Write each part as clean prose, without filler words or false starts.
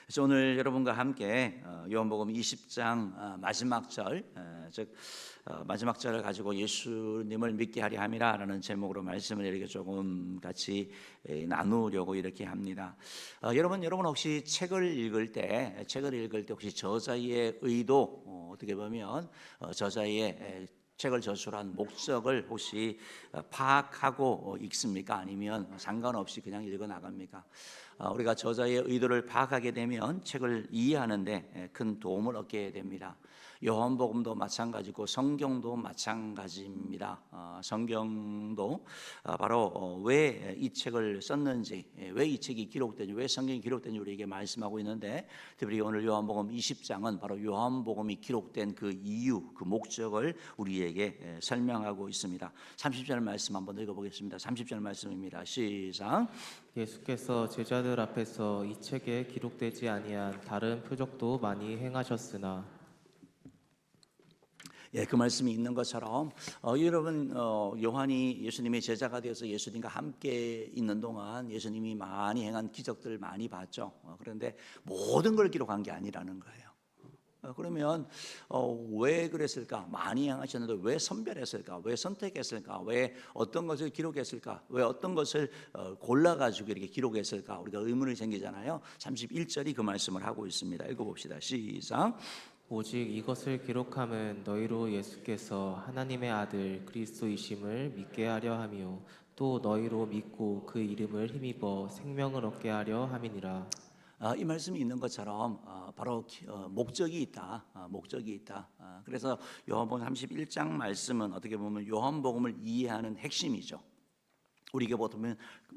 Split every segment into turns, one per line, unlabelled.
그래서 오늘 여러분과 함께 요한복음 20장 마지막 절, 즉 마지막 절을 가지고 예수님을 믿게 하려 함이라라는 제목으로 말씀을 이렇게 조금 같이 나누려고 이렇게 합니다. 여러분 혹시 책을 읽을 때 혹시 저자의 의도, 어떻게 보면 저자의 책을 저술한 목적을 혹시 파악하고 읽습니까? 아니면 상관없이 그냥 읽어 나갑니까? 우리가 저자의 의도를 파악하게 되면 책을 이해하는 데 큰 도움을 얻게 됩니다. 요한복음도 마찬가지고 성경도 마찬가지입니다. 성경도 바로 왜 이 책을 썼는지, 왜 이 책이 기록되는지, 왜 성경이 기록되는지 우리에게 말씀하고 있는데, 특별히 오늘 요한복음 20장은 바로 요한복음이 기록된 그 이유, 그 목적을 우리에게 설명하고 있습니다. 30절 말씀 한번 읽어보겠습니다. 30절 말씀입니다. 시작.
예수께서 제자들 앞에서 이 책에 기록되지 아니한 다른 표적도 많이 행하셨으나
그 말씀이 있는 것처럼 여러분 요한이 예수님의 제자가 되어서 예수님과 함께 있는 동안 예수님이 많이 행한 기적들을 많이 봤죠. 그런데 모든 걸 기록한 게 아니라는 거예요. 그러면 왜 그랬을까? 많이 행하셨는데 왜 선별했을까? 왜 선택했을까? 왜 어떤 것을 기록했을까? 왜 어떤 것을 골라가지고 이렇게 기록했을까? 우리가 의문이 생기잖아요. 31절이 그 말씀을 하고 있습니다. 읽어봅시다. 시작.
오직 이것을 기록함은 너희로 예수께서 하나님의 아들 그리스도이심을 믿게 하려 함이요 또 너희로 믿고 그 이름을 힘입어 생명을 얻게 하려 함이니라.
이 말씀이 있는 것처럼 바로 목적이 있다. 목적이 있다. 그래서 요한복음 31장 말씀은 어떻게 보면 요한복음을 이해하는 핵심이죠. 우리에게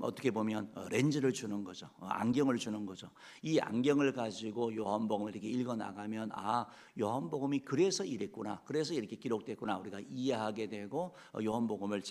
어떻게 보면 렌즈를 주는 거죠. 안경을 주는 거죠. 이 안경을 가지고 요한복음을 이렇게 읽어 나가면 요한복음이 그래서 이랬구나, 그래서 이렇게 기록됐구나 우리가 이해하게 되고 요한복음을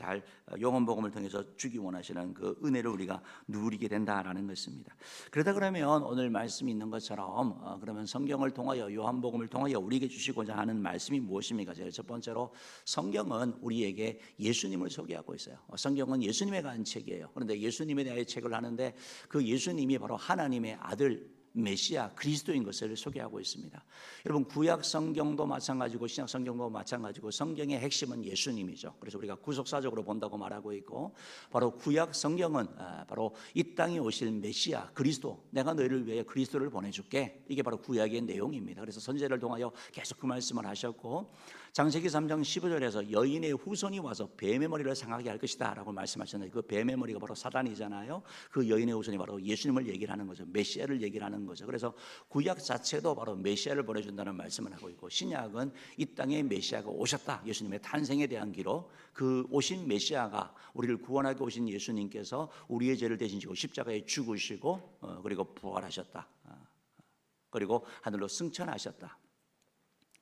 통해서 주기 원하시는 그 은혜를 우리가 누리게 된다라는 것입니다. 그러다 그러면 오늘 말씀이 있는 것처럼 그러면 성경을 통하여 요한복음을 통하여 우리에게 주시고자 하는 말씀이 무엇입니까? 제일 첫 번째로 성경은 우리에게 예수님을 소개하고 있어요. 성경은 예수님에 관한 책이에요. 그런데 예수님에 대하여 책을 하는데 그 예수님이 바로 하나님의 아들 메시아 그리스도인 것을 소개하고 있습니다. 여러분 구약 성경도 마찬가지고 신약 성경도 마찬가지고 성경의 핵심은 예수님이죠. 그래서 우리가 구속사적으로 본다고 말하고 있고 바로 구약 성경은 바로 이 땅에 오실 메시아 그리스도, 내가 너희를 위해 그리스도를 보내줄게, 이게 바로 구약의 내용입니다. 그래서 선지자를 통하여 계속 그 말씀을 하셨고 창세기 3장 15절에서 여인의 후손이 와서 뱀의 머리를 상하게 할 것이다 라고 말씀하셨는데 그 뱀의 머리가 바로 사단이잖아요. 그 여인의 후손이 바로 예수님을 얘기를 하는 거죠. 메시아를 얘기를 하는 거죠. 그래서 구약 자체도 바로 메시아를 보내준다는 말씀을 하고 있고 신약은 이 땅에 메시아가 오셨다, 예수님의 탄생에 대한 기록, 그 오신 메시아가 우리를 구원하게 오신 예수님께서 우리의 죄를 대신 지고 십자가에 죽으시고 그리고 부활하셨다, 그리고 하늘로 승천하셨다,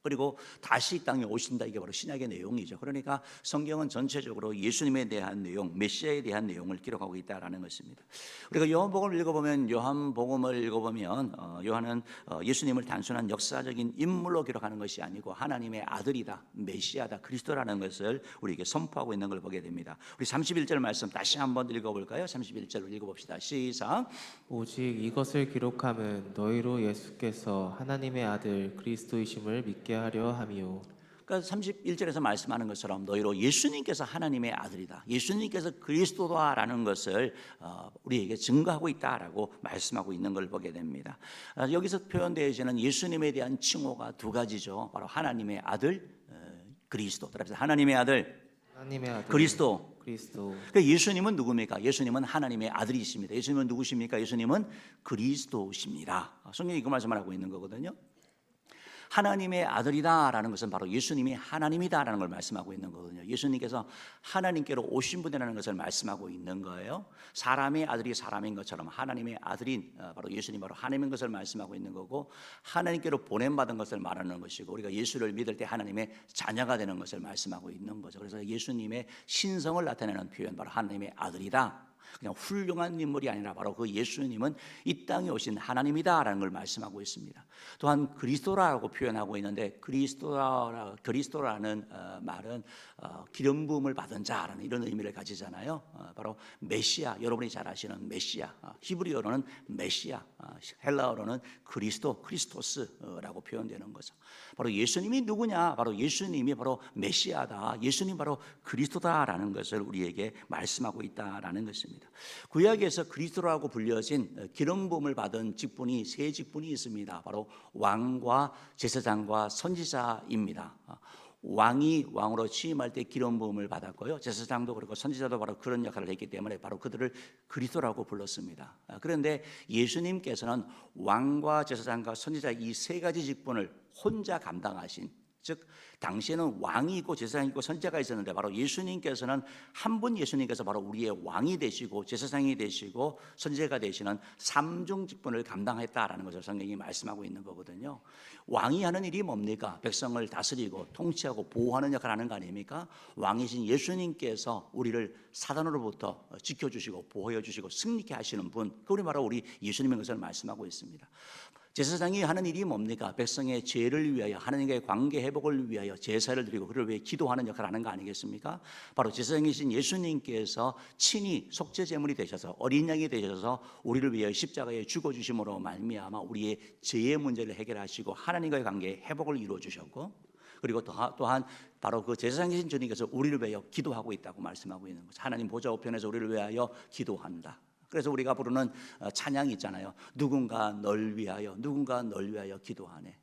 그리고 다시 이 땅에 오신다, 이게 바로 신약의 내용이죠. 그러니까 성경은 전체적으로 예수님에 대한 내용, 메시아에 대한 내용을 기록하고 있다라는 것입니다. 우리가 요한복음을 읽어보면 요한은 예수님을 단순한 역사적인 인물로 기록하는 것이 아니고 하나님의 아들이다, 메시아다, 그리스도라는 것을 우리에게 선포하고 있는 걸 보게 됩니다. 우리 31절 말씀 다시 한번 읽어볼까요? 31절을 읽어봅시다. 시작.
오직 이것을 기록함은 너희로 예수께서 하나님의 아들 그리스도이심을 믿게 하려 함이요.
그러니까 31절에서 말씀하는 것처럼 너희로 예수님께서 하나님의 아들이다, 예수님께서 그리스도다라는 것을 우리에게 증거하고 있다라고 말씀하고 있는 걸 보게 됩니다. 여기서 표현되어지는 예수님에 대한 칭호가 두 가지죠. 바로 하나님의 아들 그리스도, 하나님의 아들 그리스도. 그러니까 예수님은 누굽니까? 예수님은 하나님의 아들이십니다. 예수님은 누구십니까? 예수님은 그리스도십니다. 성경이 그 말씀을 하고 있는 거거든요. 하나님의 아들이다라는 것은 바로 예수님이 하나님이다라는 걸 말씀하고 있는 거거든요. 예수님께서 하나님께로 오신 분이라는 것을 말씀하고 있는 거예요. 사람의 아들이 사람인 것처럼 하나님의 아들인 바로 예수님, 바로 하나님인 것을 말씀하고 있는 거고, 하나님께로 보냄받은 것을 말하는 것이고, 우리가 예수를 믿을 때 하나님의 자녀가 되는 것을 말씀하고 있는 거죠. 그래서 예수님의 신성을 나타내는 표현, 바로 하나님의 아들이다. 그냥 훌륭한 인물이 아니라 바로 그 예수님은 이 땅에 오신 하나님이다라는 걸 말씀하고 있습니다. 또한 그리스도라고 표현하고 있는데 그리스도라는 말은 기름 부음을 받은 자라는 이런 의미를 가지잖아요. 바로 메시아, 여러분이 잘 아시는 메시아, 히브리어로는 메시아, 헬라어로는 크리스토스라고 표현되는 거죠. 바로 예수님이 누구냐? 바로 예수님이 바로 메시아다. 예수님 바로 그리스도다라는 것을 우리에게 말씀하고 있다라는 것입니다. 구약에서 그리스도라고 불려진 기름 부음을 받은 직분이 세 직분이 있습니다. 바로 왕과 제사장과 선지자입니다. 왕이 왕으로 취임할 때 기름 부음을 받았고요. 제사장도 그렇고 선지자도 바로 그런 역할을 했기 때문에 바로 그들을 그리스도라고 불렀습니다. 그런데 예수님께서는 왕과 제사장과 선지자 이 세 가지 직분을 혼자 감당하신, 즉 당시에는 왕이 있고 제사장이 있고 선지자가 있었는데 바로 예수님께서는 한 분 예수님께서 바로 우리의 왕이 되시고 제사장이 되시고 선지자가 되시는 삼중 직분을 감당했다라는 것을 성경이 말씀하고 있는 거거든요. 왕이 하는 일이 뭡니까? 백성을 다스리고 통치하고 보호하는 역할을 하는 거 아닙니까? 왕이신 예수님께서 우리를 사단으로부터 지켜주시고 보호해 주시고 승리케 하시는 분, 그분이 바로 우리 예수님인 것을 말씀하고 있습니다. 제사장이 하는 일이 뭡니까? 백성의 죄를 위하여, 하나님과의 관계 회복을 위하여 제사를 드리고 그를 위해 기도하는 역할을 하는 거 아니겠습니까? 바로 제사장이신 예수님께서 친히 속죄 제물이 되셔서 어린 양이 되셔서 우리를 위하여 십자가에 죽어주심으로 말미암아 우리의 죄의 문제를 해결하시고 하나님과의 관계에 회복을 이루어 주셨고, 그리고 또한 바로 그 제사장이신 주님께서 우리를 위하여 기도하고 있다고 말씀하고 있는 거죠. 하나님 보좌 우편에서 우리를 위하여 기도한다. 그래서 우리가 부르는 찬양이 있잖아요. 누군가 널 위하여, 누군가 널 위하여 기도하네.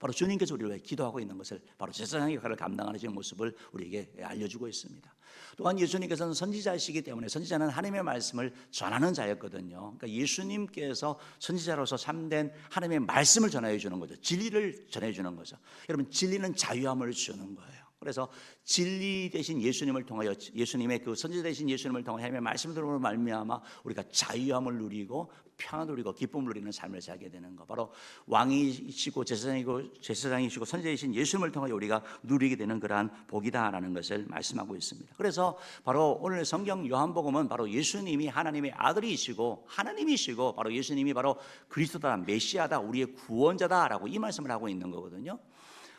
바로 주님께서 우리를 위해 기도하고 있는 것을 바로 제사장의 역할을 감당하는 모습을 우리에게 알려주고 있습니다. 또한 예수님께서는 선지자이시기 때문에 선지자는 하나님의 말씀을 전하는 자였거든요. 그러니까 예수님께서 선지자로서 참된 하나님의 말씀을 전해 주는 거죠. 진리를 전해 주는 거죠. 여러분, 진리는 자유함을 주는 거예요. 그래서 진리 대신 예수님을 통하여, 예수님의 그 선지자 대신 예수님을 통하여 하나님의 말씀으로 말미암아 우리가 자유함을 누리고 평안을 누리고 기쁨을 누리는 삶을 살게 되는 거, 바로 왕이시고 제사장이시고 선지자이신 예수님을 통하여 우리가 누리게 되는 그러한 복이다라는 것을 말씀하고 있습니다. 그래서 바로 오늘 성경 요한복음은 바로 예수님이 하나님의 아들이시고 하나님이시고 바로 예수님이 바로 그리스도다, 메시아다, 우리의 구원자다라고 이 말씀을 하고 있는 거거든요.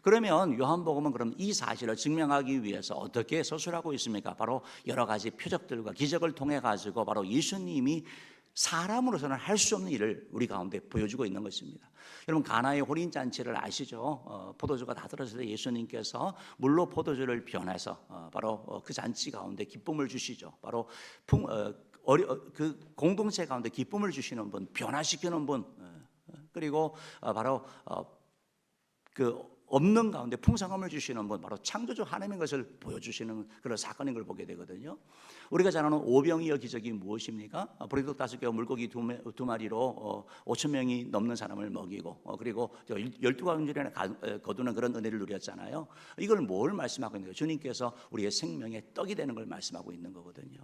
그러면 요한복음은 그럼 이 사실을 증명하기 위해서 어떻게 서술하고 있습니까? 바로 여러 가지 표적들과 기적을 통해 가지고 바로 예수님이 사람으로서는 할 수 없는 일을 우리 가운데 보여주고 있는 것입니다. 여러분, 가나의 혼인 잔치를 아시죠? 포도주가 다 들었을 때 예수님께서 물로 포도주를 변해서 바로 그 잔치 가운데 기쁨을 주시죠. 바로 그 공동체 가운데 기쁨을 주시는 분, 변화시키는 분, 그리고 바로 그 없는 가운데 풍성함을 주시는 분, 바로 창조주 하나님인 것을 보여주시는 그런 사건인 걸 보게 되거든요. 우리가 잘 아는 오병이어 기적이 무엇입니까? 보리떡 5개와 물고기 2마리로 5천 명이 넘는 사람을 먹이고, 그리고 12광주리나 거두는 그런 은혜를 누렸잖아요. 이걸 뭘 말씀하고 있는 거예요? 주님께서 우리의 생명의 떡이 되는 걸 말씀하고 있는 거거든요.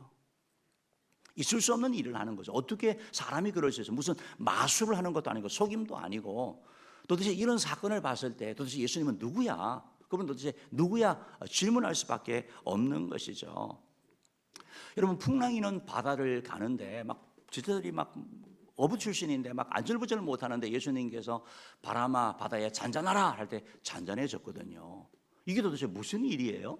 있을 수 없는 일을 하는 거죠. 어떻게 사람이 그럴 수 있어요? 무슨 마술을 하는 것도 아니고 속임도 아니고, 도대체 이런 사건을 봤을 때 도대체 예수님은 누구야? 그분 도대체 누구야? 질문할 수밖에 없는 것이죠. 여러분, 풍랑이는 바다를 가는데 막 지들이 막 어부 출신인데 막 안절부절 못하는데 예수님께서 바람아 바다에 잔잔하라 할 때 잔잔해졌거든요. 이게 도대체 무슨 일이에요?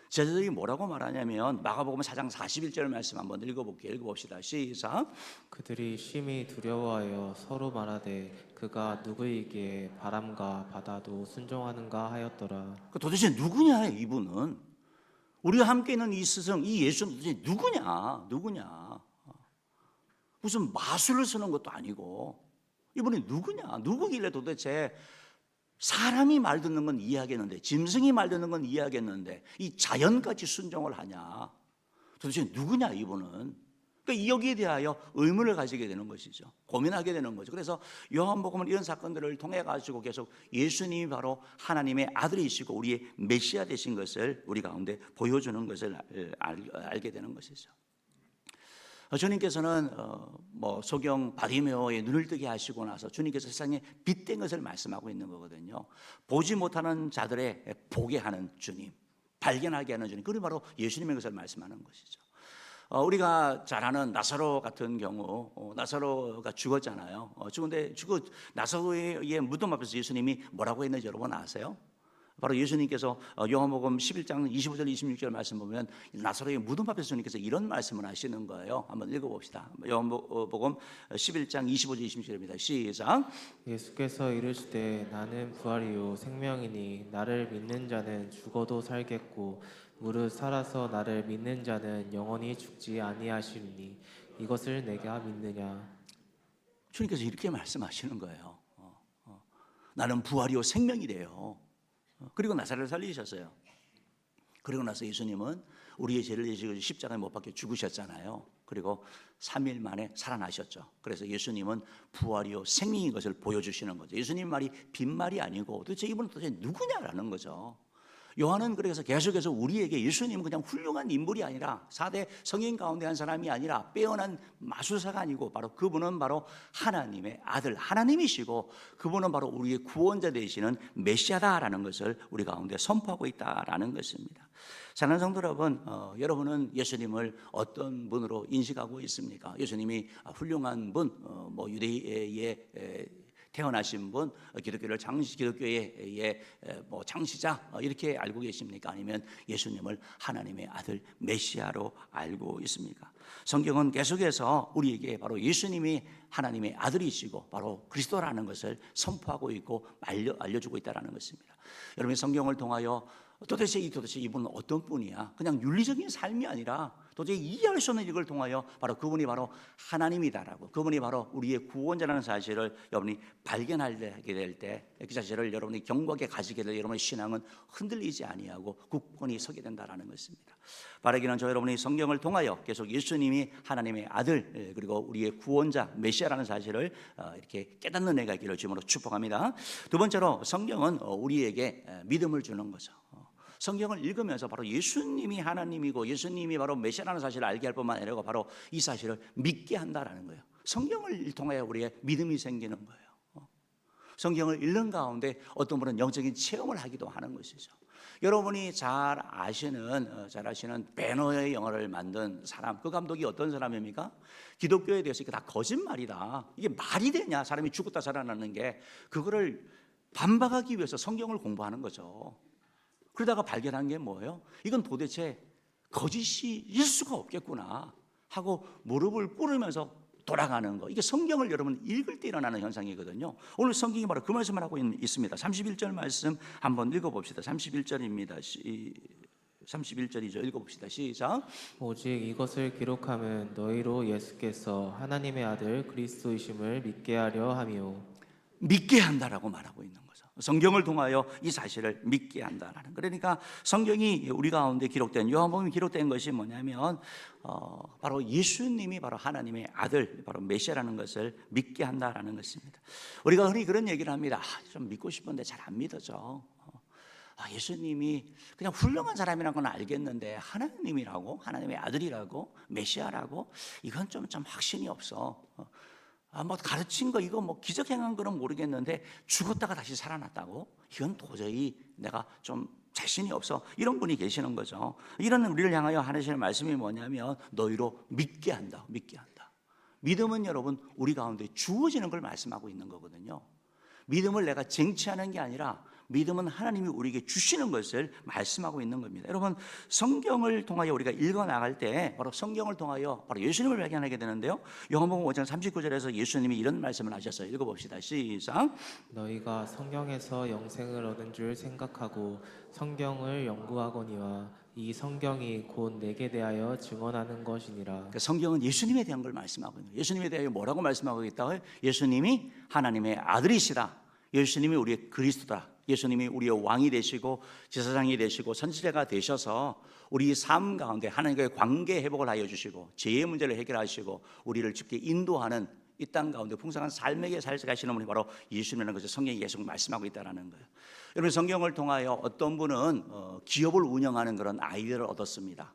제자들이 뭐라고 말하냐면 마가복음 4장 41절 말씀 한번 읽어봅시다. 시작.
그들이 심히 두려워하여 서로 말하되 그가 누구이기에 바람과 바다도 순종하는가 하였더라.
도대체 누구냐 이분은? 우리와 함께 있는 이 스승, 이 예수는 도대체 누구냐? 무슨 마술을 쓰는 것도 아니고 이분이 누구냐? 누구길래 도대체 사람이 말 듣는 건 이해하겠는데, 짐승이 말 듣는 건 이해하겠는데 이 자연까지 순종을 하냐? 도대체 누구냐 이분은? 그러니까 여기에 대하여 의문을 가지게 되는 것이죠. 고민하게 되는 거죠. 그래서 요한복음은 이런 사건들을 통해 가지고 계속 예수님이 바로 하나님의 아들이시고 우리의 메시아 되신 것을 우리 가운데 보여주는 것을 알게 되는 것이죠. 주님께서는 소경 바디메오의 눈을 뜨게 하시고 나서 주님께서 세상에 빛된 것을 말씀하고 있는 거거든요. 보지 못하는 자들의 보게 하는 주님, 발견하게 하는 주님, 그게 바로 예수님의 것을 말씀하는 것이죠. 우리가 잘 아는 나사로 같은 경우 나사로가 죽었잖아요. 죽은데 나사로의 무덤 앞에서 예수님이 뭐라고 했는지 여러분 아세요? 바로 예수님께서 요한복음 11장 25절 26절 말씀 보면 나사로의 무덤 앞에서 주님께서 이런 말씀을 하시는 거예요. 한번 읽어봅시다. 요한복음 11장 25절 26절입니다. 시작.
예수께서 이르시되 나는 부활이요 생명이니 나를 믿는 자는 죽어도 살겠고 무릇 살아서 나를 믿는 자는 영원히 죽지 아니하시리니 이것을 내가 믿느냐.
주님께서 이렇게 말씀하시는 거예요. 나는 부활이요 생명이래요. 그리고 나사로를 살리셨어요. 그리고 나서 예수님은 우리의 죄를 지시고 십자가에 못 박혀 죽으셨잖아요. 그리고 3일 만에 살아나셨죠. 그래서 예수님은 부활이요 생명인 것을 보여주시는 거죠. 예수님 말이 빈말이 아니고 도대체 이분은 도대체 누구냐라는 거죠. 요한은 그래서 계속해서 우리에게 예수님은 그냥 훌륭한 인물이 아니라 4대 성인 가운데 한 사람이 아니라 빼어난 마술사가 아니고 바로 그분은 바로 하나님의 아들 하나님이시고 그분은 바로 우리의 구원자 되시는 메시아다라는 것을 우리 가운데 선포하고 있다라는 것입니다. 사랑하는 성도 여러분, 여러분은 예수님을 어떤 분으로 인식하고 있습니까? 예수님이 훌륭한 분, 유대의 태어나신 분, 기독교의 창시자 이렇게 알고 계십니까? 아니면 예수님을 하나님의 아들 메시아로 알고 있습니까? 성경은 계속해서 우리에게 바로 예수님이 하나님의 아들이시고 바로 그리스도라는 것을 선포하고 있고 알려주고 있다는 것입니다. 여러분이 성경을 통하여 도대체 이분은 어떤 분이야? 그냥 윤리적인 삶이 아니라 도저히 이해할 수 없는 이걸 통하여 바로 그분이 바로 하나님이다라고, 그분이 바로 우리의 구원자라는 사실을 여러분이 발견하게 될 때 그 사실을 여러분이 견고하게 가지게 될 여러분의 신앙은 흔들리지 아니하고 굳건히 서게 된다라는 것입니다. 바라기는 저 여러분이 성경을 통하여 계속 예수님이 하나님의 아들 그리고 우리의 구원자 메시아라는 사실을 이렇게 깨닫는 애가 있기를 주님으로 축복합니다. 두 번째로 성경은 우리에게 믿음을 주는 거죠. 성경을 읽으면서 바로 예수님이 하나님이고 예수님이 바로 메시아라는 사실을 알게 할 뿐만 아니라 바로 이 사실을 믿게 한다라는 거예요. 성경을 통하여 우리의 믿음이 생기는 거예요. 성경을 읽는 가운데 어떤 분은 영적인 체험을 하기도 하는 것이죠. 여러분이 잘 아시는 배너의 영화를 만든 사람, 그 감독이 어떤 사람입니까? 기독교에 대해서 이게 다 거짓말이다, 이게 말이 되냐, 사람이 죽었다 살아나는 게, 그거를 반박하기 위해서 성경을 공부하는 거죠. 그러다가 발견한 게 뭐예요? 이건 도대체 거짓일 수가 없겠구나 하고 무릎을 꿇으면서 돌아가는 거, 이게 성경을 여러분 읽을 때 일어나는 현상이거든요. 오늘 성경이 바로 그 말씀을 하고 있습니다. 31절 말씀 한번 읽어봅시다. 31절입니다. 31절이죠. 읽어봅시다. 시작.
오직 이것을 기록함은 너희로 예수께서 하나님의 아들 그리스도이심을 믿게 하려 함이요.
믿게 한다라고 말하고 있는 거죠. 성경을 통하여 이 사실을 믿게 한다라는. 그러니까 성경이 우리 가운데 기록된, 요한복음이 기록된 것이 뭐냐면 바로 예수님이 바로 하나님의 아들, 바로 메시아라는 것을 믿게 한다라는 것입니다. 우리가 흔히 그런 얘기를 합니다. 좀 믿고 싶은데 잘 안 믿어져. 예수님이 그냥 훌륭한 사람이라는 건 알겠는데 하나님이라고, 하나님의 아들이라고, 메시아라고, 이건 좀 확신이 없어. 가르친 거, 이거 기적 행한 거는 모르겠는데 죽었다가 다시 살아났다고? 이건 도저히 내가 좀 자신이 없어. 이런 분이 계시는 거죠. 이런 우리를 향하여 하시는 말씀이 뭐냐면 너희로 믿게 한다. 믿게 한다. 믿음은 여러분 우리 가운데 주어지는 걸 말씀하고 있는 거거든요. 믿음을 내가 쟁취하는 게 아니라 믿음은 하나님이 우리에게 주시는 것을 말씀하고 있는 겁니다. 여러분 성경을 통하여 우리가 읽어 나갈 때 바로 성경을 통하여 바로 예수님을 발견하게 되는데요. 요한복음 5장 39절에서 예수님이 이런 말씀을 하셨어요. 읽어봅시다. 시작.
너희가 성경에서 영생을 얻은 줄 생각하고 성경을 연구하거니와 이 성경이 곧 내게 대하여 증언하는 것이니라.
그러니까 성경은 예수님에 대한 걸 말씀하고 있는 거예요. 예수님에 대하여 뭐라고 말씀하고 있다고요? 예수님이 하나님의 아들이시다. 예수님이 우리의 그리스도다. 예수님이 우리의 왕이 되시고 제사장이 되시고 선지자가 되셔서 우리 삶 가운데 하나님과의 관계 회복을 하여 주시고 죄의 문제를 해결하시고 우리를 주께 인도하는 이 땅 가운데 풍성한 삶에게 살아가시는 분이 바로 예수님이라는 것을 성경이 계속 말씀하고 있다는 거예요. 여러분 성경을 통하여 어떤 분은 기업을 운영하는 그런 아이디어를 얻었습니다.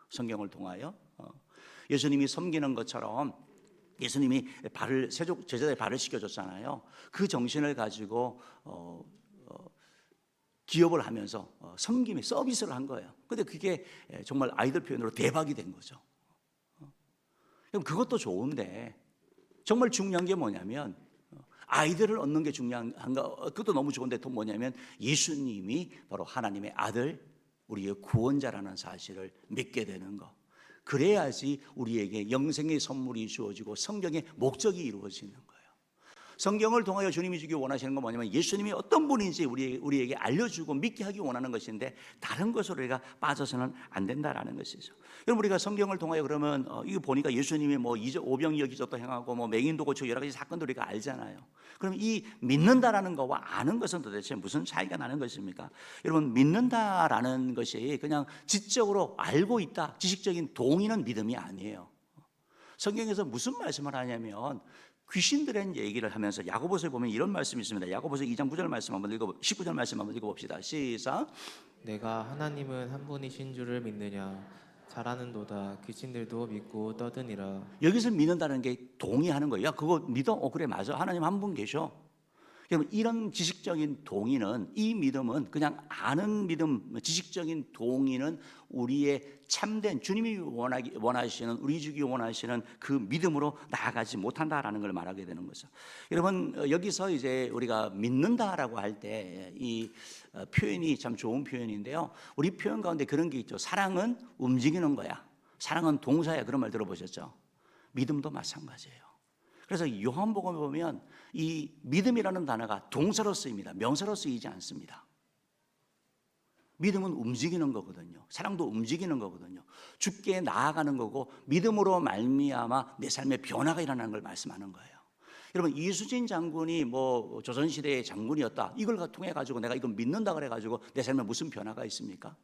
성경을 통하여 예수님이 섬기는 것처럼 예수님이 세족 제자들의 발을 씻겨줬잖아요. 그 정신을 가지고 기업을 하면서 섬김의 서비스를 한 거예요. 근데 그게 정말 아이들 표현으로 대박이 된 거죠. 그럼 그것도 좋은데 정말 중요한 게 뭐냐면 아이들을 얻는 게 중요한가? 그것도 너무 좋은데 또 뭐냐면 예수님이 바로 하나님의 아들, 우리의 구원자라는 사실을 믿게 되는 거. 그래야지 우리에게 영생의 선물이 주어지고 성경의 목적이 이루어지는 거예요. 성경을 통하여 주님이 주기 원하시는 건 뭐냐면 예수님이 어떤 분인지 우리에게 알려주고 믿게 하기 원하는 것인데 다른 것으로 우리가 빠져서는 안 된다라는 것이죠. 여러분 우리가 성경을 통하여 그러면 이거 보니까 예수님이 뭐 오병이어 기적도 행하고 뭐 맹인도 고치고 여러 가지 사건도 우리가 알잖아요. 그럼 이 믿는다라는 것과 아는 것은 도대체 무슨 차이가 나는 것입니까? 여러분 믿는다라는 것이 그냥 지적으로 알고 있다, 지식적인 동의는 믿음이 아니에요. 성경에서 무슨 말씀을 하냐면 귀신들의 얘기를 하면서 야고보서에 보면 이런 말씀이 있습니다. 야고보서 2장 9절 말씀 한번 19절 말씀 한번 읽어봅시다. 시작.
내가 하나님은 한 분이신 줄을 믿느냐 잘하는도다 귀신들도 믿고 떠드니라.
여기서 믿는다는 게 동의하는 거예요. 야 그거 믿어? 그래 맞아. 하나님 한 분 계셔. 그러면 이런 지식적인 동의는, 이 믿음은 그냥 아는 믿음, 지식적인 동의는 우리의 참된 주님이 원하시는, 우리 주기 원하시는 그 믿음으로 나아가지 못한다라는 걸 말하게 되는 거죠. 여러분 여기서 이제 우리가 믿는다라고 할 때 이 표현이 참 좋은 표현인데요. 우리 표현 가운데 그런 게 있죠. 사랑은 움직이는 거야. 사랑은 동사야. 그런 말 들어보셨죠? 믿음도 마찬가지예요. 그래서 요한복음에 보면 이 믿음이라는 단어가 동사로 쓰입니다. 명사로 쓰이지 않습니다. 믿음은 움직이는 거거든요. 사랑도 움직이는 거거든요. 주께 나아가는 거고 믿음으로 말미암아 내 삶의 변화가 일어나는 걸 말씀하는 거예요. 여러분 이수진 장군이 뭐 조선시대의 장군이었다, 이걸 통해 가지고 내가 이거 믿는다 그래 가지고 내 삶에 무슨 변화가 있습니까?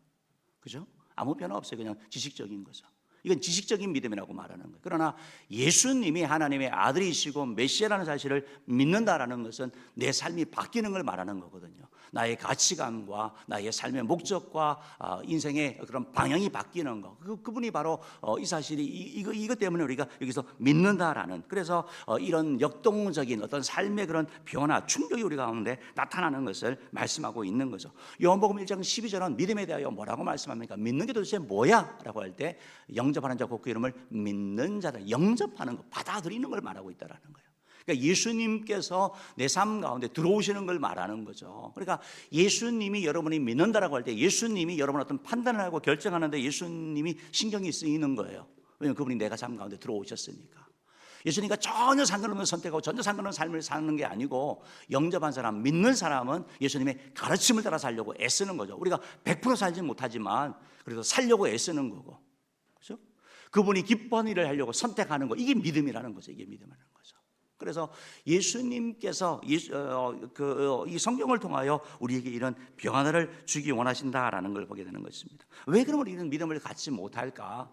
그죠? 아무 변화 없어요. 그냥 지식적인 거죠. 이건 지식적인 믿음이라고 말하는 거예요. 그러나 예수님이 하나님의 아들이시고 메시아라는 사실을 믿는다라는 것은 내 삶이 바뀌는 걸 말하는 거거든요. 나의 가치관과 나의 삶의 목적과 인생의 그런 방향이 바뀌는 거. 그분이 바로 이 사실이 이것 때문에 우리가 여기서 믿는다라는, 그래서 이런 역동적인 어떤 삶의 그런 변화, 충격이 우리 가운데 나타나는 것을 말씀하고 있는 거죠. 요한복음 1장 12절은 믿음에 대하여 뭐라고 말씀합니까? 믿는 게 도대체 뭐야? 라고 할 때 영접하는 자 곧 그 이름을 믿는 자다. 영접하는 거, 받아들이는 걸 말하고 있다라는 거예요. 그러니까 예수님께서 내 삶 가운데 들어오시는 걸 말하는 거죠. 그러니까 예수님이 여러분이 믿는다라고 할 때 예수님이 여러분 어떤 판단을 하고 결정하는데 예수님이 신경이 쓰이는 거예요. 왜냐하면 그분이 내가 삶 가운데 들어오셨으니까. 예수님과 전혀 상관없는 선택하고 전혀 상관없는 삶을 사는 게 아니고 영접한 사람, 믿는 사람은 예수님의 가르침을 따라 살려고 애쓰는 거죠. 우리가 100% 살지 못하지만 그래도 살려고 애쓰는 거고, 그렇죠? 그분이 기뻐하는 일을 하려고 선택하는 거, 이게 믿음이라는 거죠. 이게 믿음이라는 거죠. 그래서 예수님께서 이 성경을 통하여 우리에게 이런 변화를 주기 원하신다라는 걸 보게 되는 것입니다. 왜 그러면 이런 믿음을 갖지 못할까?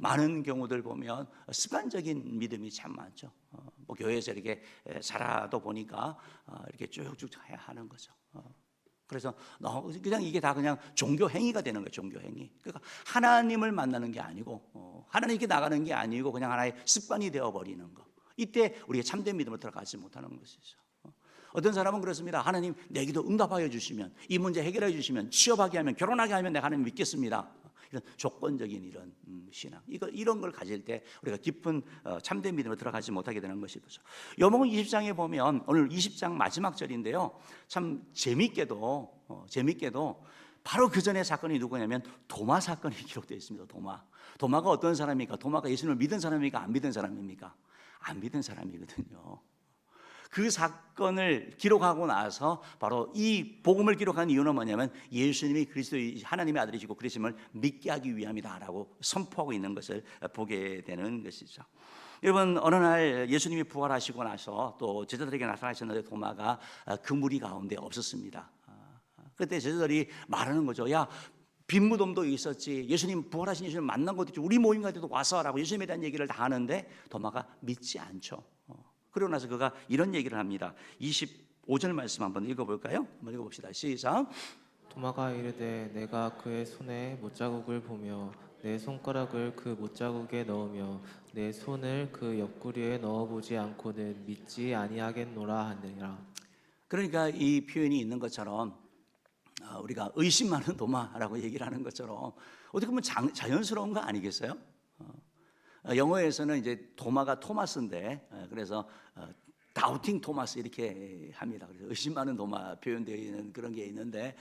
많은 경우들 보면 습관적인 믿음이 참 많죠. 뭐 교회에서 이렇게 살아도 보니까 이렇게 쭉쭉 해야 하는 거죠. 그래서 그냥 이게 다 그냥 종교 행위가 되는 거예요. 종교 행위. 그러니까 하나님을 만나는 게 아니고 하나님께 나가는 게 아니고 그냥 하나의 습관이 되어버리는 거. 이때 우리가 참된 믿음을 들어가지 못하는 것이죠. 어떤 사람은 그렇습니다. 하나님 내 기도 응답하여 주시면, 이 문제 해결해 주시면, 취업하게 하면, 결혼하게 하면 내가 하나님 믿겠습니다. 이런 조건적인 이런 신앙, 이런 걸 가질 때 우리가 깊은 참된 믿음으로 들어가지 못하게 되는 것이죠. 요한복음 20장에 보면 오늘 20장 마지막 절인데요, 참 재밌게도 바로 그 전에 사건이 누구냐면 도마 사건이 기록되어 있습니다. 도마가 어떤 사람입니까? 도마가 예수님을 믿은 사람입니까? 안 믿은 사람입니까? 안 믿은 사람이거든요. 그 사건을 기록하고 나서 바로 이 복음을 기록한 이유는 뭐냐면 예수님이 그리스도의 하나님의 아들이시고 그리스도를 믿게 하기 위함이다라고 선포하고 있는 것을 보게 되는 것이죠. 여러분 어느 날 예수님이 부활하시고 나서 또 제자들에게 나타나셨는데 도마가 그 무리 가운데 없었습니다. 그때 제자들이 말하는 거죠. 야, 빈 무덤도 있었지, 예수님 부활하신 예수님 만난 것도 있지, 우리 모임 같은 데도 와서라고 예수님에 대한 얘기를 다 하는데 도마가 믿지 않죠. 그러고 나서 그가 이런 얘기를 합니다. 25절 말씀 한번 읽어볼까요? 한번 읽어봅시다. 시작.
도마가 이르되 내가 그의 손에 못자국을 보며 내 손가락을 그 못자국에 넣으며 내 손을 그 옆구리에 넣어보지 않고는 믿지 아니하겠노라 하니라.
그러니까 이 표현이 있는 것처럼 우리가 의심 많은 도마라고 얘기를 하는 것처럼 어떻게 보면 자연스러운 거 아니겠어요? 영어에서는 이제 도마가 토마스인데 그래서 다우팅 토마스 이렇게 합니다. 그래서 의심하는 도마 표현되어 있는 그런 게 있는데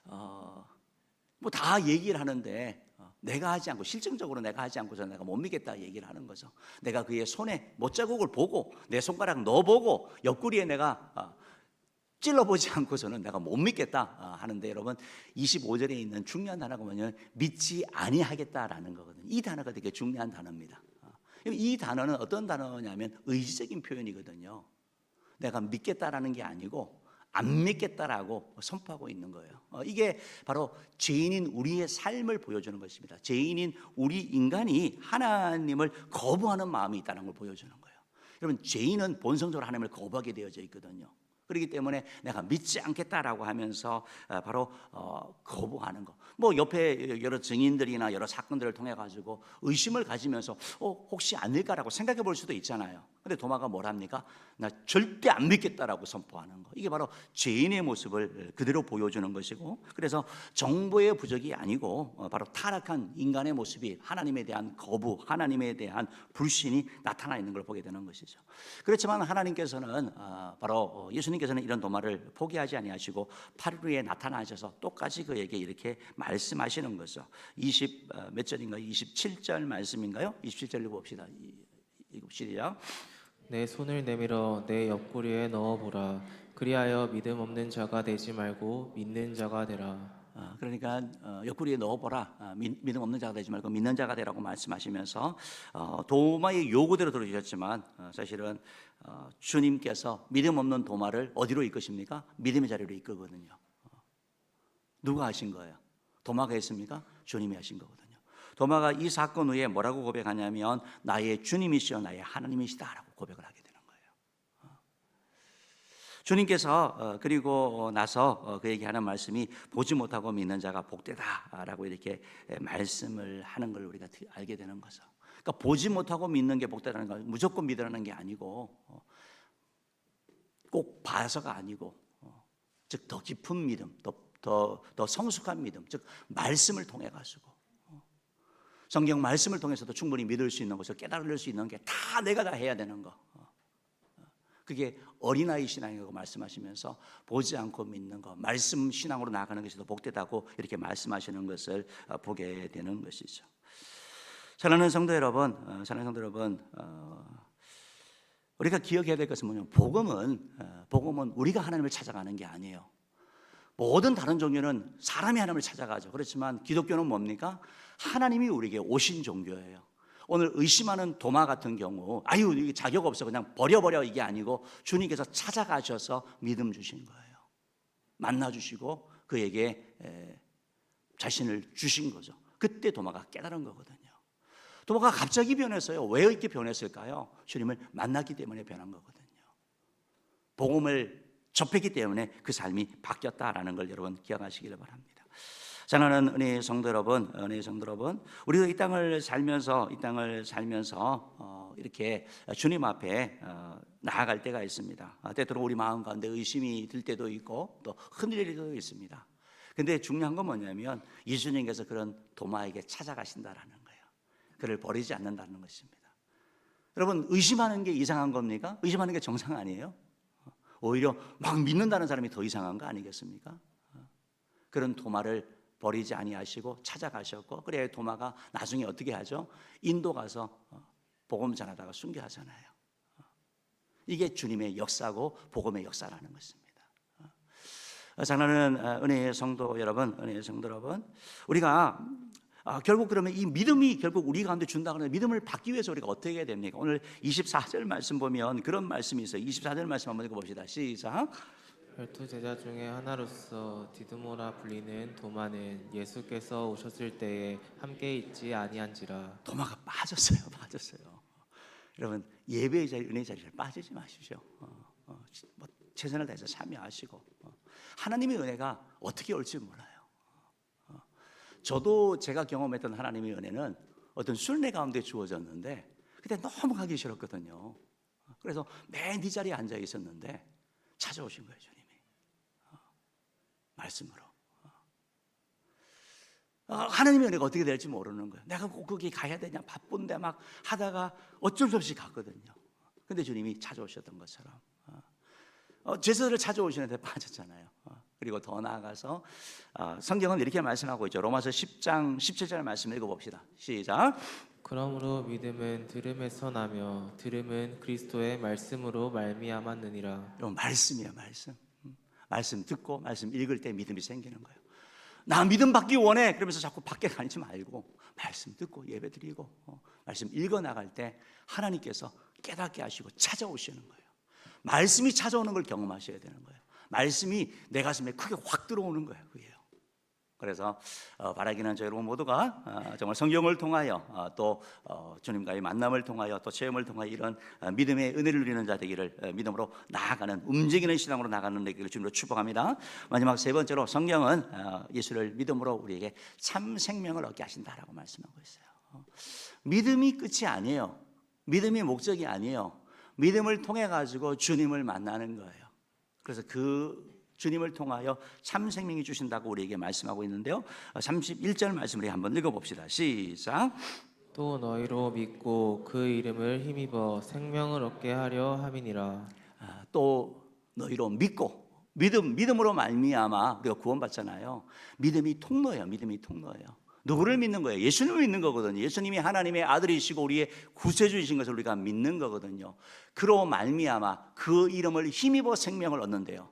뭐 다 얘기를 하는데 내가 하지 않고 실증적으로 내가 하지 않고서 내가 못 믿겠다 얘기를 하는 거죠. 내가 그의 손에 못자국을 보고 내 손가락 넣어보고 옆구리에 내가 찔러보지 않고서는 내가 못 믿겠다 하는데 여러분 25절에 있는 중요한 단어가 뭐냐면 믿지 아니하겠다라는 거거든요. 이 단어가 되게 중요한 단어입니다. 이 단어는 어떤 단어냐면 의지적인 표현이거든요. 내가 믿겠다라는 게 아니고 안 믿겠다라고 선포하고 있는 거예요. 이게 바로 죄인인 우리의 삶을 보여주는 것입니다. 죄인인 우리 인간이 하나님을 거부하는 마음이 있다는 걸 보여주는 거예요. 여러분 죄인은 본성적으로 하나님을 거부하게 되어져 있거든요. 그렇기 때문에 내가 믿지 않겠다라고 하면서 바로 거부하는 거. 뭐 옆에 여러 증인들이나 여러 사건들을 통해 가지고 의심을 가지면서 혹시 아닐까라고 생각해 볼 수도 있잖아요. 근데 도마가 뭐랍니까? 나 절대 안 믿겠다라고 선포하는 거. 이게 바로 죄인의 모습을 그대로 보여주는 것이고, 그래서 정보의 부족이 아니고 바로 타락한 인간의 모습이 하나님에 대한 거부, 하나님에 대한 불신이 나타나 있는 걸 보게 되는 것이죠. 그렇지만 하나님께서는 바로 예수님께서는 이런 도마를 포기하지 아니하시고 8일 후에 나타나셔서 똑같이 그에게 이렇게 말씀하시는 거죠. 20 몇 절인가요? 27절 말씀인가요? 27절 읽어봅시다. 시작.
내 손을 내밀어 내 옆구리에 넣어보라. 그리하여 믿음 없는 자가 되지 말고 믿는 자가 되라.
그러니까 옆구리에 넣어보라. 믿음 없는 자가 되지 말고 믿는 자가 되라고 말씀하시면서 도마의 요구대로 들어주셨지만 사실은 주님께서 믿음 없는 도마를 어디로 이끄십니까? 믿음의 자리로 이끄거든요. 누가 하신 거예요? 도마가 했습니까? 주님이 하신 거거든요. 도마가 이 사건 후에 뭐라고 고백하냐면 나의 주님이시여 나의 하나님이시다라고 고백을 하게 되는 거예요. 주님께서 그리고 나서 그에게 하는 말씀이 보지 못하고 믿는 자가 복되다라고 이렇게 말씀을 하는 걸 우리가 알게 되는 거죠. 그러니까 보지 못하고 믿는 게 복되다는 건 무조건 믿으라는 게 아니고 꼭 봐서가 아니고 즉 더 깊은 믿음, 더 성숙한 믿음, 즉 말씀을 통해 가지고 성경 말씀을 통해서도 충분히 믿을 수 있는 것을 깨달을 수 있는 게 다 내가 다 해야 되는 거. 그게 어린아이 신앙이라고 말씀하시면서 보지 않고 믿는 것, 말씀 신앙으로 나아가는 것이 더 복되다고 이렇게 말씀하시는 것을 보게 되는 것이죠. 사랑하는 성도 여러분, 우리가 기억해야 될 것은 뭐냐면 복음은 우리가 하나님을 찾아가는 게 아니에요. 모든 다른 종교는 사람이 하나님을 찾아가죠. 그렇지만 기독교는 뭡니까? 하나님이 우리에게 오신 종교예요. 오늘 의심하는 도마 같은 경우 이게 자격 없어 그냥 버려 이게 아니고 주님께서 찾아가셔서 믿음 주신 거예요. 만나 주시고 그에게 자신을 주신 거죠. 그때 도마가 깨달은 거거든요. 도마가 갑자기 변했어요. 왜 이렇게 변했을까요? 주님을 만났기 때문에 변한 거거든요. 복음을 접했기 때문에 그 삶이 바뀌었다라는 걸 여러분 기억하시기를 바랍니다. 사랑하는 은혜의 성도 여러분, 우리도 이 땅을 살면서 이렇게 주님 앞에 나아갈 때가 있습니다. 때때로 우리 마음 가운데 의심이 들 때도 있고 또 흔들릴 때도 있습니다. 근데 중요한 건 뭐냐면 예수님께서 그런 도마에게 찾아가신다라는 거예요. 그를 버리지 않는다는 것입니다. 여러분 의심하는 게 이상한 겁니까? 의심하는 게 정상 아니에요? 오히려 막 믿는다는 사람이 더 이상한 거 아니겠습니까? 그런 도마를 버리지 아니하시고 찾아가셨고, 그래야 도마가 나중에 어떻게 하죠? 인도 가서 복음 전하다가 순교하잖아요. 이게 주님의 역사고 복음의 역사라는 것입니다. 사랑하는 은혜의 성도 여러분, 우리가 결국 그러면 이 믿음이 결국 우리 가운데 준다 그러면 믿음을 받기 위해서 우리가 어떻게 해야 됩니까? 오늘 24절 말씀 보면 그런 말씀이 있어요. 24절 말씀 한번 읽어봅시다. 시작.
12제자 중에 하나로서 디드모라 불리는 도마는 예수께서 오셨을 때에 함께 있지 아니한지라.
도마가 빠졌어요. 여러분 예배의 자리, 은혜의 자리를 빠지지 마십시오. 최선을 다해서 참여하시고 하나님의 은혜가 어떻게 올지 몰라요. 저도 제가 경험했던 하나님의 은혜는 어떤 순례 가운데 주어졌는데 그때 너무 가기 싫었거든요. 그래서 맨 뒷자리에 앉아 있었는데 찾아오신 거예요, 주님이. 말씀으로. 하나님의 은혜가 어떻게 될지 모르는 거예요. 내가 꼭 거기 가야 되냐, 바쁜데 막 하다가 어쩔 수 없이 갔거든요. 근데 주님이 찾아오셨던 것처럼 제자들을 찾아오시는데 빠졌잖아요. 그리고 더 나아가서 성경은 이렇게 말씀하고 있죠. 로마서 10장 17절 말씀 읽어봅시다. 시작.
그러므로 믿음은 들음에서 나며 들음은 그리스도의 말씀으로 말미암았느니라.
이건 말씀이에요. 말씀 듣고 말씀 읽을 때 믿음이 생기는 거예요. 나 믿음 받기 원해 그러면서 자꾸 밖에 다니지 말고 말씀 듣고 예배 드리고 말씀 읽어 나갈 때 하나님께서 깨닫게 하시고 찾아오시는 거예요. 말씀이 찾아오는 걸 경험하셔야 되는 거예요. 말씀이 내 가슴에 크게 확 들어오는 거예요. 그게요. 그래서 바라기는 저희 여러분 모두가 정말 성경을 통하여 또 주님과의 만남을 통하여 또 체험을 통하여 이런 믿음의 은혜를 누리는 자 되기를, 믿음으로 나아가는 움직이는 신앙으로 나가는 되기를 주님으로 축복합니다. 마지막 세 번째로 성경은 예수를 믿음으로 우리에게 참 생명을 얻게 하신다라고 말씀하고 있어요. 믿음이 끝이 아니에요. 믿음이 목적이 아니에요. 믿음을 통해 가지고 주님을 만나는 거예요. 그래서 그 주님을 통하여 참 생명이 주신다고 우리에게 말씀하고 있는데요. 31절 말씀을 한번 읽어봅시다. 시작.
또 너희로 믿고 그 이름을 힘입어 생명을 얻게 하려 함이니라.
또 너희로 믿고, 믿음으로 말미암아 우리가 구원받잖아요. 믿음이 통로예요. 누구를 믿는 거예요? 예수님을 믿는 거거든요. 예수님이 하나님의 아들이시고 우리의 구세주이신 것을 우리가 믿는 거거든요. 그로 말미암아 그 이름을 힘입어 생명을 얻는데요.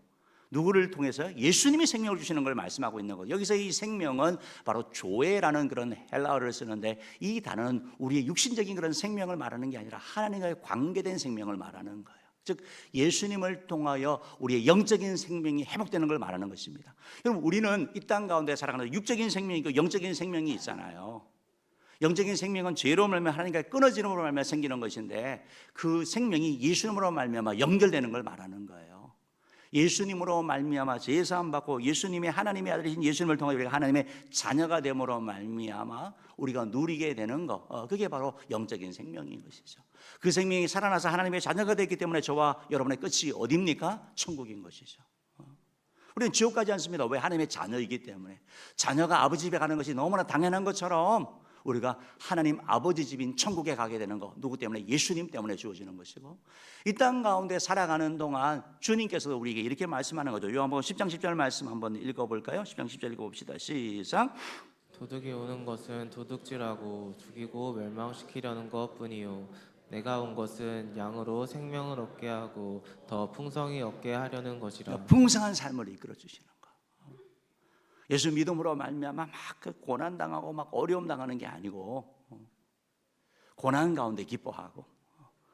누구를 통해서요? 예수님이 생명을 주시는 걸 말씀하고 있는 거예요. 여기서 이 생명은 바로 조에라는 그런 헬라어를 쓰는데, 이 단어는 우리의 육신적인 그런 생명을 말하는 게 아니라 하나님과의 관계된 생명을 말하는 거예요. 즉 예수님을 통하여 우리의 영적인 생명이 회복되는 걸 말하는 것입니다. 여러분, 우리는 이 땅 가운데 살아가는 육적인 생명이 있고 영적인 생명이 있잖아요. 영적인 생명은 죄로 말미암아 하나님과의 끊어짐으로 말미암아 생기는 것인데, 그 생명이 예수님으로 말미암아 연결되는 걸 말하는 거예요. 예수님으로 말미암아 제사함 받고 예수님이 하나님의 아들이신 예수님을 통해 우리가 하나님의 자녀가 됨으로 말미암아 우리가 누리게 되는 것, 그게 바로 영적인 생명인 것이죠. 그 생명이 살아나서 하나님의 자녀가 됐기 때문에 저와 여러분의 끝이 어디입니까? 천국인 것이죠. 우리는 지옥 가지 않습니다. 왜? 하나님의 자녀이기 때문에. 자녀가 아버지 집에 가는 것이 너무나 당연한 것처럼 우리가 하나님 아버지 집인 천국에 가게 되는 것, 누구 때문에? 예수님 때문에 주어지는 것이고, 이 땅 가운데 살아가는 동안 주님께서도 우리에게 이렇게 말씀하는 거죠. 요한복음 10장 10절 말씀 한번 읽어볼까요? 10장 10절 읽어봅시다. 시작.
도둑이 오는 것은 도둑질하고 죽이고 멸망시키려는 것뿐이요 내가 온 것은 양으로 생명을 얻게 하고 더 풍성히 얻게 하려는 것이라.
풍성한 삶을 이끌어 주시는 거. 예수 믿음으로 말미암아 막 고난 당하고 막 어려움 당하는 게 아니고, 고난 가운데 기뻐하고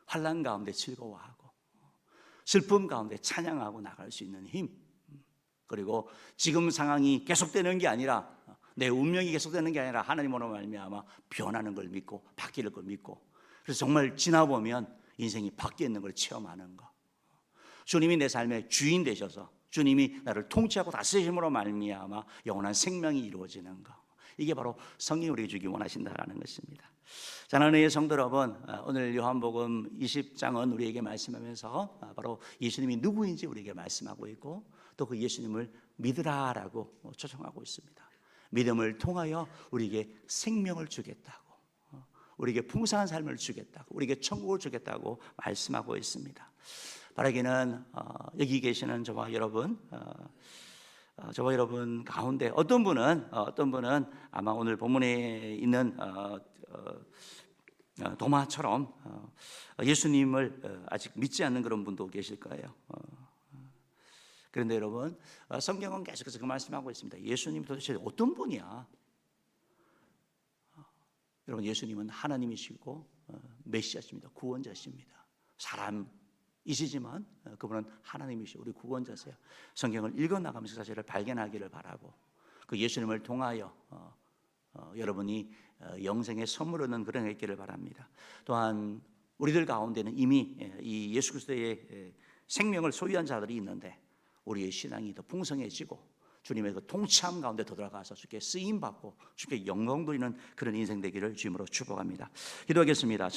환난 가운데 즐거워하고 슬픔 가운데 찬양하고 나갈 수 있는 힘, 그리고 지금 상황이 계속되는 게 아니라 내 운명이 계속되는 게 아니라 하나님으로 말미암아 변하는 걸 믿고 바뀔 걸 믿고, 그래서 정말 지나보면 인생이 바뀌어 있는 걸 체험하는 거. 주님이 내 삶의 주인 되셔서 주님이 나를 통치하고 다스리심으로 말미암아 영원한 생명이 이루어지는 것, 이게 바로 성령이 우리에게 주기 원하신다라는 것입니다. 사랑하는 성도 여러분, 오늘 요한복음 20장은 우리에게 말씀하면서 바로 예수님이 누구인지 우리에게 말씀하고 있고, 또 그 예수님을 믿으라라고 초청하고 있습니다. 믿음을 통하여 우리에게 생명을 주겠다고, 우리에게 풍성한 삶을 주겠다고, 우리에게 천국을 주겠다고 말씀하고 있습니다. 바라기는 여기 계시는 저와 여러분 가운데 어떤 분은 아마 오늘 본문에 있는 도마처럼 예수님을 아직 믿지 않는 그런 분도 계실 거예요. 그런데 여러분, 성경은 계속해서 그 말씀하고 있습니다. 예수님이 도대체 어떤 분이야? 여러분, 예수님은 하나님이시고 메시아십니다. 구원자십니다. 사람이시지만 그분은 하나님이시고 우리 구원자세요. 성경을 읽어나가면서 사실을 발견하기를 바라고, 그 예수님을 통하여 여러분이 영생의 선물 얻는 그런 있기를 바랍니다. 또한 우리들 가운데는 이미 이 예수 그리스도의 생명을 소유한 자들이 있는데, 우리의 신앙이 더 풍성해지고 주님의 그 통치함 가운데 더 들어가서 주께 쓰임 받고 주께 영광 돌리는 그런 인생 되기를 주님으로 축복합니다. 기도하겠습니다.